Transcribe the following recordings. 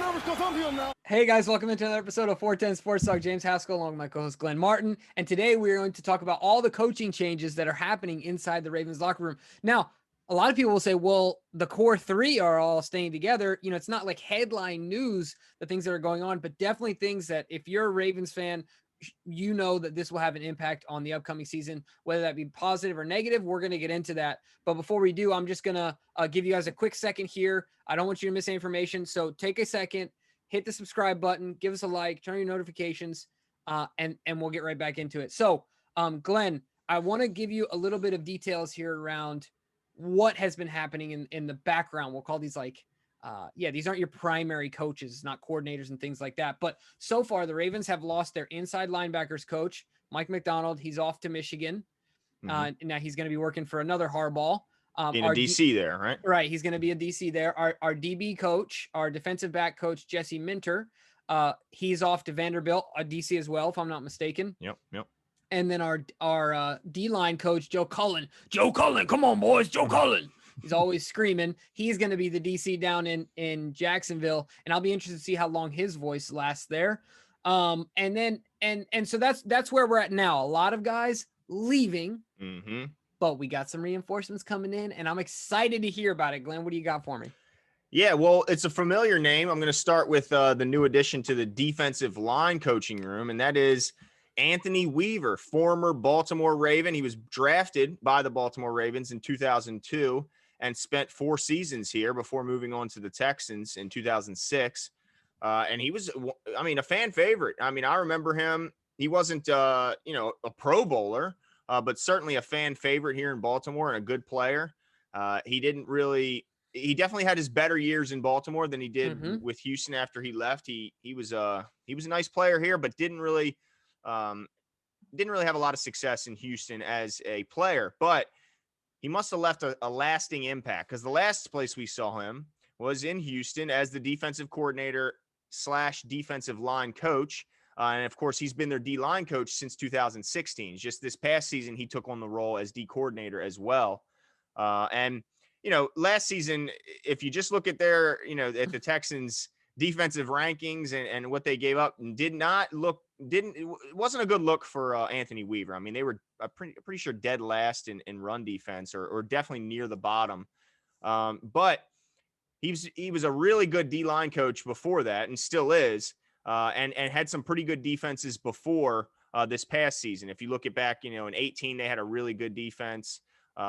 nervous because I'm here now. Hey guys, welcome into another episode of 410 Sports Talk. James Haskell along with my co-host Glenn Martin. And today we're going to talk about all the coaching changes that are happening inside the Ravens locker room. Now, a lot of people will say, well, the core three are all staying together. You know, it's not like headline news, the things that are going on, but definitely things that if you're a Ravens fan, you know that this will have an impact on the upcoming season, whether that be positive or negative. We're going to get into that. But before we do, I'm just going to give you guys a quick second here. I don't want you to miss any information. So take a second, hit the subscribe button, give us a like, turn on your notifications, and we'll get right back into it. So, Glenn, I want to give you a little bit of details here around what has been happening in the background. We'll call these like, these aren't your primary coaches, not coordinators and things like that. But so far, the Ravens have lost their inside linebackers coach, Mike McDonald. He's off to Michigan. Now he's going to be working for another Harbaugh. In a DC there, right? Right. He's going to be a DC there. Our DB coach, our defensive back coach, Jesse Minter, he's off to Vanderbilt, a DC as well, if I'm not mistaken. Yep. And then our D-line coach, Joe Cullen. Joe Cullen, come on, boys, Joe Cullen. He's always screaming. He's going to be the DC down in Jacksonville, and I'll be interested to see how long his voice lasts there. And so that's where we're at now. A lot of guys leaving, but we got some reinforcements coming in, and I'm excited to hear about it. Glenn, what do you got for me? Yeah, well, it's a familiar name. I'm going to start with the new addition to the defensive line coaching room, and that is Anthony Weaver, former Baltimore Raven. He was drafted by the Baltimore Ravens in 2002 and spent 4 seasons here before moving on to the Texans in 2006. And he was, a fan favorite. I mean, I remember him. He wasn't, a Pro Bowler, but certainly a fan favorite here in Baltimore and a good player. He definitely had his better years in Baltimore than he did with Houston after he left. He was a nice player here, but didn't really have a lot of success in Houston as a player. But he must have left a lasting impact, because the last place we saw him was in Houston as the defensive coordinator / defensive line coach. And of course, he's been their D-line coach since 2016. Just this past season, he took on the role as D coordinator as well. Last season, if you just look at at the Texans defensive rankings and what they gave up, it wasn't a good look for Anthony Weaver. I mean, they were pretty sure dead last in run defense or definitely near the bottom. But he was a really good D-line coach before that, and still is, and had some pretty good defenses before this past season. If you look at back, in 2018, they had a really good defense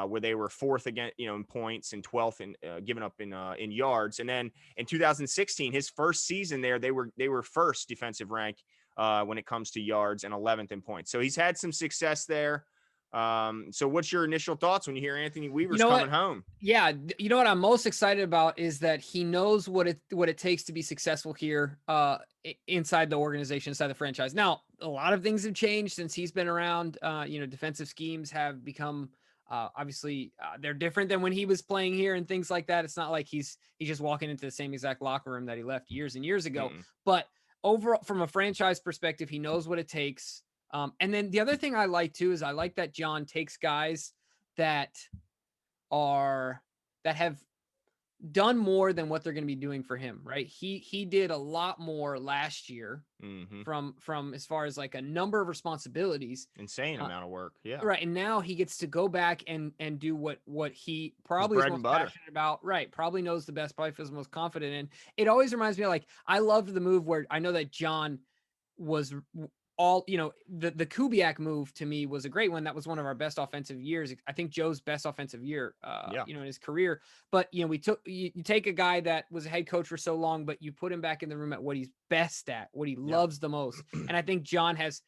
where they were 4th again, in points and 12th in giving up in yards. And then in 2016, his first season there, they were first defensive rank when it comes to yards and 11th in points. So he's had some success there. So what's your initial thoughts when you hear Anthony Weaver's coming home? Yeah. You know what I'm most excited about is that he knows what it takes to be successful here inside the organization, inside the franchise. Now, a lot of things have changed since he's been around. Defensive schemes have become obviously they're different than when he was playing here and things like that. It's not like he's just walking into the same exact locker room that he left years and years ago. But overall, from a franchise perspective, he knows what it takes. And then the other thing I like too is I like that John takes guys that have done more than what they're going to be doing for him, right? He did a lot more last year from as far as like a number of responsibilities. Insane amount of work. Yeah. Right. And now he gets to go back and do what he probably is most passionate about. Right. Probably knows the best, probably feels most confident in. It always reminds me of, like, I loved the move where I know that John was all, the Kubiak move to me was a great one. That was one of our best offensive years. I think Joe's best offensive year, in his career. But, you take a guy that was a head coach for so long, but you put him back in the room at what he's best at, what he loves the most. And I think John has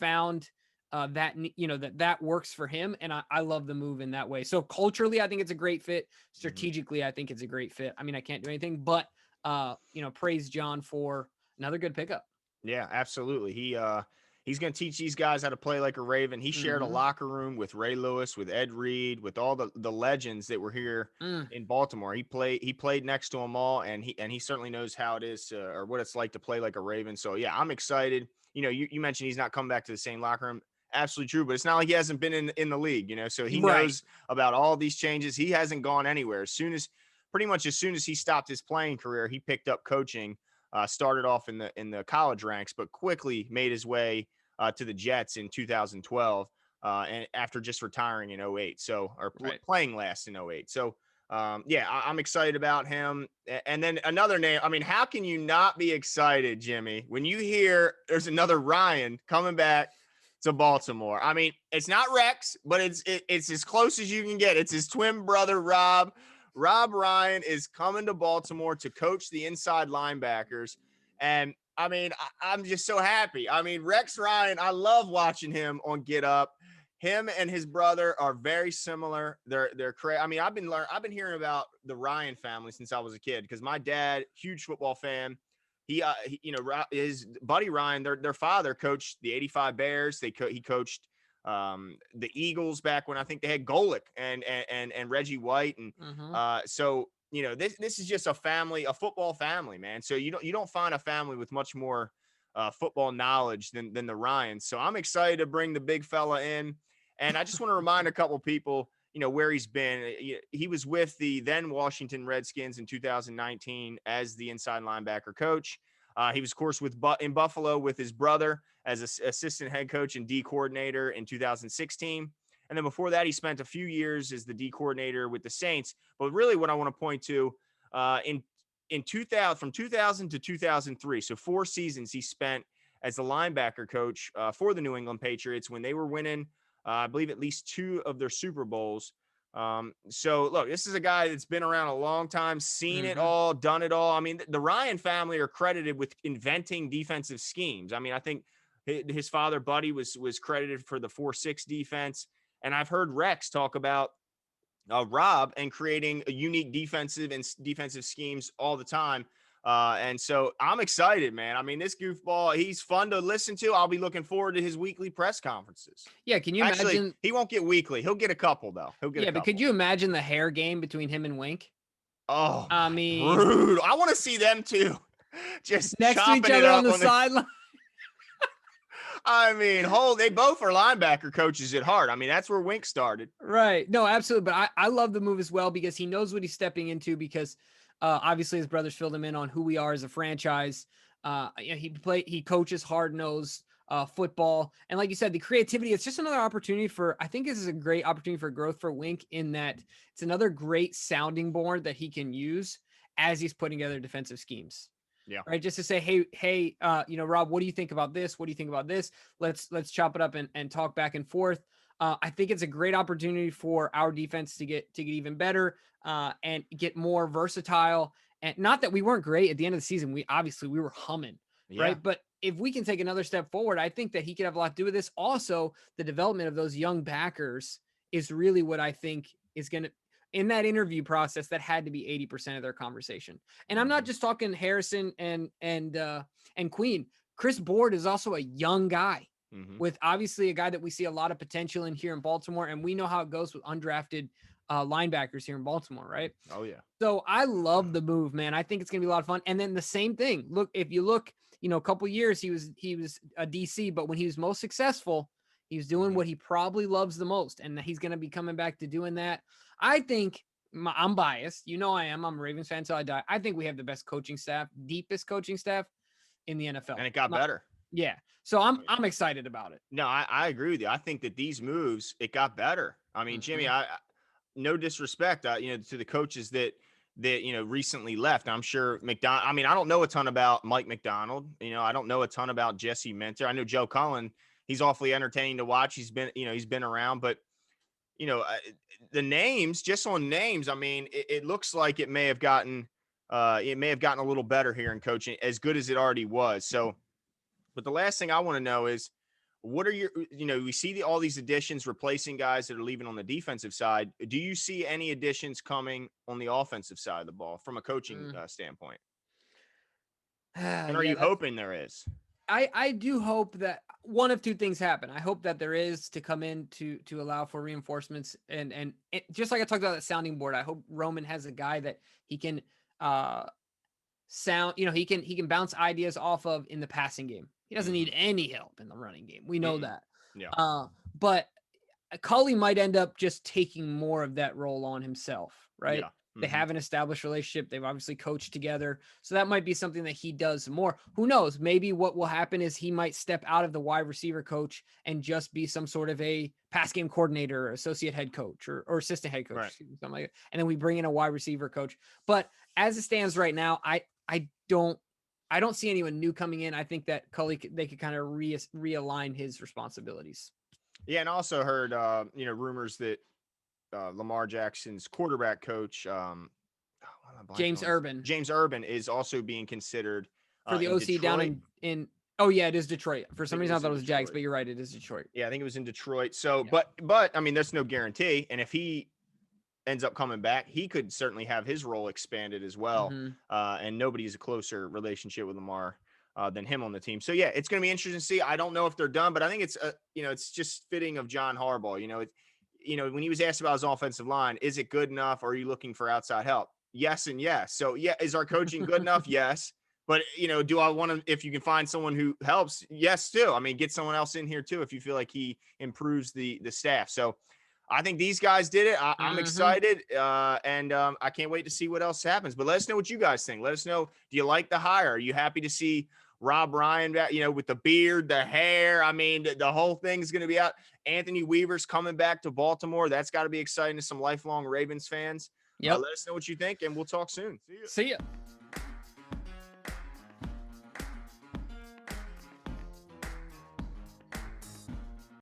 found that works for him. And I love the move in that way. So culturally, I think it's a great fit. Strategically, I think it's a great fit. I mean, I can't do anything, but, praise John for another good pickup. Yeah, absolutely. He's going to teach these guys how to play like a Raven. He shared a locker room with Ray Lewis, with Ed Reed, with all the legends that were here in Baltimore. He played next to them all, and he certainly knows how it is or what it's like to play like a Raven. So yeah, I'm excited. You mentioned he's not coming back to the same locker room. Absolutely true, but it's not like he hasn't been in the league, so he knows about all these changes. He hasn't gone anywhere. Pretty much as soon as he stopped his playing career, he picked up coaching. Started off in the college ranks, but quickly made his way to the Jets in 2012, and after just retiring in 08, so or Right. playing last in 08. So yeah, I'm excited about him. And then another name. I mean, how can you not be excited, Jimmy, when you hear there's another Ryan coming back to Baltimore? I mean, it's not Rex, but it's as close as you can get. It's his twin brother, Rob. Rob Ryan is coming to Baltimore to coach the inside linebackers. And I mean, I'm just so happy. I mean, Rex Ryan, I love watching him on Get Up. Him and his brother are very similar. They're crazy. I mean, I've been hearing about the Ryan family since I was a kid because my dad, huge football fan. His buddy Ryan, their father coached the '85 Bears. He coached the Eagles back when I think they had Golick and Reggie White, and Mm-hmm. so this is just a family, a football family, man. So you don't find a family with much more football knowledge than the Ryans. So I'm excited to bring the big fella in, and I just want to remind a couple people, where he's been. He was with the then Washington Redskins in 2019 as the inside linebacker coach. He was, of course, in Buffalo with his brother as assistant head coach and D coordinator in 2016. And then before that, he spent a few years as the D coordinator with the Saints. But really what I want to point to in 2000, from 2000 to 2003, so 4 seasons he spent as the linebacker coach for the New England Patriots when they were winning, I believe, at least 2 of their Super Bowls. So look, this is a guy that's been around a long time, seen it all, done it all. I mean, the Ryan family are credited with inventing defensive schemes. I mean, I think his father, Buddy, was credited for the 4-6 defense. And I've heard Rex talk about Rob and creating a unique defensive schemes all the time. And so I'm excited, man. I mean, this goofball, he's fun to listen to. I'll be looking forward to his weekly press conferences. Yeah, can you Actually, imagine? he won't get weekly. He'll get a couple, though. He'll get a Yeah, but couple. could you imagine the hair game between him and Wink? Oh, I my mean, brutal. I want to see them two just next to each chopping it other on up the sideline. I mean, they both are linebacker coaches at heart. I mean, that's where Wink started. Right. No, absolutely. But I love the move as well because he knows what he's stepping into because obviously his brothers filled him in on who we are as a franchise. He coaches hard-nosed football. And like you said, the creativity, it's just another opportunity I think this is a great opportunity for growth for Wink in that it's another great sounding board that he can use as he's putting together defensive schemes. Yeah. Right. Just to say, hey, Rob, what do you think about this? What do you think about this? Let's chop it up and talk back and forth. I think it's a great opportunity for our defense to get even better and get more versatile. And not that we weren't great at the end of the season. We were humming, right? But if we can take another step forward, I think that he could have a lot to do with this. Also, the development of those young backers is really what I think is going to, in that interview process, that had to be 80% of their conversation. And I'm not just talking Harrison and Queen. Chris Board is also a young guy with obviously a guy that we see a lot of potential in here in Baltimore. And we know how it goes with undrafted linebackers here in Baltimore, right? Oh, yeah. So I love the move, man. I think it's going to be a lot of fun. And then the same thing. Look, if you look, a couple years, he was a DC, but when he was most successful, he was doing what he probably loves the most. And he's going to be coming back to doing that. I think I'm biased. I am. I'm a Ravens fan until I die. I think we have the best coaching staff, deepest coaching staff in the NFL. And it got better. Yeah. So I'm excited about it. No, I agree with you. I think that these moves, it got better. I mean, Jimmy, I no disrespect, to the coaches that recently left. I'm sure McDonald. I mean, I don't know a ton about Mike McDonald. I don't know a ton about Jesse Minter. I know Joe Cullen. He's awfully entertaining to watch. He's been around, but the names, just on names, I mean, it looks like it may have gotten a little better here in coaching, as good as it already was. So, but the last thing I want to know is, what are your, we see all these additions replacing guys that are leaving on the defensive side. Do you see any additions coming on the offensive side of the ball from a coaching standpoint? And are you hoping there is? I do hope that one of two things happen. I hope that there is to come in to allow for reinforcements and just like I talked about that sounding board. I hope Roman has a guy that he can sound. He can bounce ideas off of in the passing game. He doesn't need any help in the running game. We know that. Yeah. But Culley might end up just taking more of that role on himself, right? Yeah. They have an established relationship. They've obviously coached together. So that might be something that he does more. Who knows? Maybe what will happen is he might step out of the wide receiver coach and just be some sort of a pass game coordinator, or associate head coach, or assistant head coach, Right. something like that. And then we bring in a wide receiver coach. But as it stands right now, I don't see anyone new coming in. I think that Culley, they could kind of realign his responsibilities. Yeah, and also heard rumors that Lamar Jackson's quarterback coach, James Urban James Urban, is also being considered for the in OC Detroit. down in. Oh yeah, it is Detroit. For some reason, I thought it was Detroit. Jags, but you're right, it is Detroit. Yeah, I think it was in Detroit. So, Yeah. but I mean, there's no guarantee. And if he ends up coming back, he could certainly have his role expanded as well. And nobody has a closer relationship with Lamar than him on the team. So yeah, it's going to be interesting to see. I don't know if they're done, but I think it's it's just fitting of John Harbaugh. When he was asked about his offensive line, is it good enough? Or are you looking for outside help? Yes and yes. So yeah, is our coaching good enough? Yes. But do I want to? If you can find someone who helps, yes, too. I mean, get someone else in here too if you feel like he improves the staff. So I think these guys did it. I'm excited, and I can't wait to see what else happens. But let us know what you guys think. Let us know. Do you like the hire? Are you happy to see Rob Ryan back? With the beard, the hair. I mean, the whole thing's going to be out. Anthony Weaver's coming back to Baltimore. That's got to be exciting to some lifelong Ravens fans. Yep. Let us know what you think, and we'll talk soon. See ya.